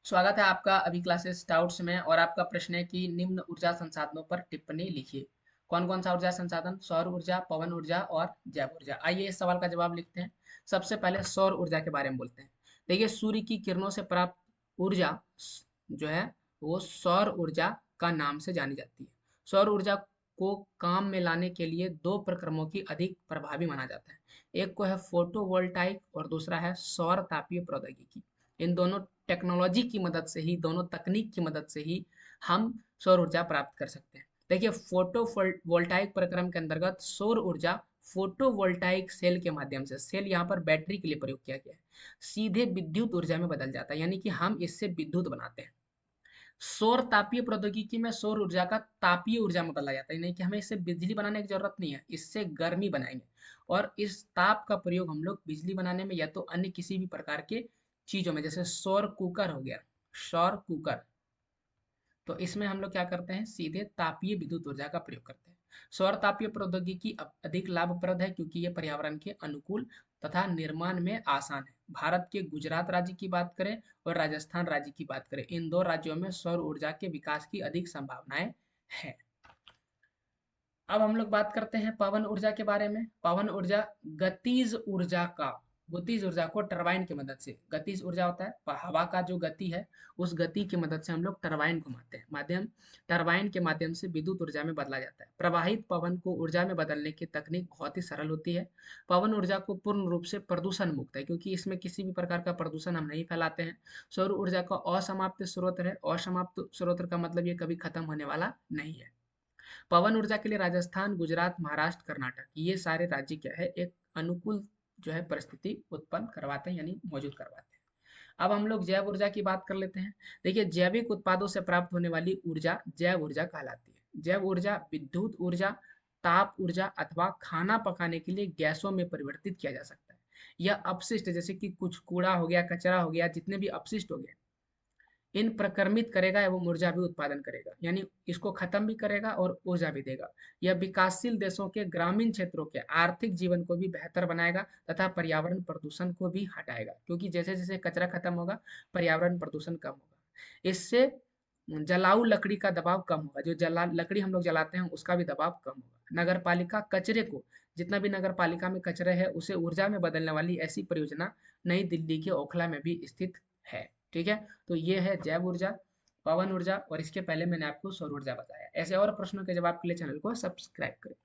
स्वागत है आपका अभी क्लासेस डाउट्स में। और आपका प्रश्न है कि निम्न ऊर्जा संसाधनों पर टिप्पणी लिखिए। कौन कौन सा ऊर्जा संसाधन? सौर ऊर्जा, पवन ऊर्जा और जैव ऊर्जा। आइए इस सवाल का जवाब लिखते हैं। सबसे पहले सौर ऊर्जा के बारे में बोलते हैं। देखिए, सूर्य की किरणों से प्राप्त ऊर्जा जो है वो सौर ऊर्जा का नाम से जानी जाती है। सौर ऊर्जा को काम में लाने के लिए दो प्रक्रमों की अधिक प्रभावी माना जाता है। एक को है फोटोवोल्टाइक और दूसरा है सौर तापीय प्रौद्योगिकी। इन दोनों टेक्नोलॉजी की मदद से ही, दोनों तकनीक की मदद से ही हम सौर ऊर्जा प्राप्त कर सकते हैं। देखिए, फोटो वोल्टाइक प्रक्रम के अंतर्गत सौर ऊर्जा फोटोवोल्टाइक सेल के माध्यम से, सेल यहाँ पर बैटरी के लिए प्रयोग किया गया है, सीधे विद्युत ऊर्जा में बदल जाता है, यानी कि हम इससे विद्युत बनाते हैं। सौर तापीय प्रौद्योगिकी में सौर ऊर्जा का तापीय ऊर्जा में बदला जाता है, यानी कि हमें इससे बिजली बनाने की जरूरत नहीं है, इससे गर्मी बनाएंगे। और इस ताप का प्रयोग हम लोग बिजली बनाने में या तो अन्य किसी भी प्रकार के चीजों में, जैसे सौर कुकर हो गया, सौर कुकर, तो इसमें हम लोग क्या करते हैं, सीधे तापीय विद्युत ऊर्जा का प्रयोग करते हैं। सौर तापीय प्रौद्योगिकी अधिक लाभप्रद है क्योंकि ये पर्यावरण के अनुकूल तथा निर्माण में आसान है। भारत के गुजरात राज्य की बात करें और राजस्थान राज्य की बात करें, इन दो राज्यों में सौर ऊर्जा के विकास की अधिक संभावनाएं हैं। अब हम लोग बात करते हैं पवन ऊर्जा के बारे में। पवन ऊर्जा गतिज ऊर्जा का, गतिज ऊर्जा को टरबाइन की मदद से, गतिज ऊर्जा होता है हवा का जो गति है, उस गति की मदद से हम लोग टरबाइन घुमाते हैं, टरबाइन के माध्यम से विद्युत ऊर्जा में बदला जाता है। प्रवाहित पवन को ऊर्जा में बदलने की तकनीक बहुत ही सरल होती है। पवन ऊर्जा को पूर्ण रूप से प्रदूषण मुक्त है क्योंकि इसमें किसी भी प्रकार का प्रदूषण हम नहीं फैलाते हैं। सौर ऊर्जा का असमाप्त स्रोत है। असमाप्त स्रोत का मतलब ये कभी खत्म होने वाला नहीं है। पवन ऊर्जा के लिए राजस्थान, गुजरात, महाराष्ट्र, कर्नाटक, ये सारे राज्य क्या है, एक अनुकूल जो है परिस्थिति उत्पन्न करवाते हैं, यानी मौजूद करवाते हैं। अब हम लोग जैव ऊर्जा की बात कर लेते हैं। देखिए, जैविक उत्पादों से प्राप्त होने वाली ऊर्जा जैव ऊर्जा कहलाती है। जैव ऊर्जा विद्युत ऊर्जा, ताप ऊर्जा अथवा खाना पकाने के लिए गैसों में परिवर्तित किया जा सकता है। यह अपशिष्ट, जैसे कि कुछ कूड़ा हो गया, कचरा हो गया, जितने भी अपशिष्ट हो गए, इन प्रक्रमित करेगा एवं ऊर्जा भी उत्पादन करेगा, यानी इसको खत्म भी करेगा और ऊर्जा भी देगा। यह विकासशील देशों के ग्रामीण क्षेत्रों के आर्थिक जीवन को भी बेहतर बनाएगा तथा पर्यावरण प्रदूषण को भी हटाएगा, क्योंकि जैसे जैसे कचरा खत्म होगा, पर्यावरण प्रदूषण कम होगा। इससे जलाऊ लकड़ी का दबाव कम होगा, जो जला लकड़ी हम लोग जलाते हैं उसका भी दबाव कम होगा। नगर पालिका कचरे को, जितना भी नगर पालिका में कचरे है उसे ऊर्जा में बदलने वाली ऐसी परियोजना नई दिल्ली के ओखला में भी स्थित है। ठीक है, तो ये है जैव ऊर्जा, पवन ऊर्जा, और इसके पहले मैंने आपको सौर ऊर्जा बताया। ऐसे और प्रश्नों के जवाब के लिए चैनल को सब्सक्राइब करें।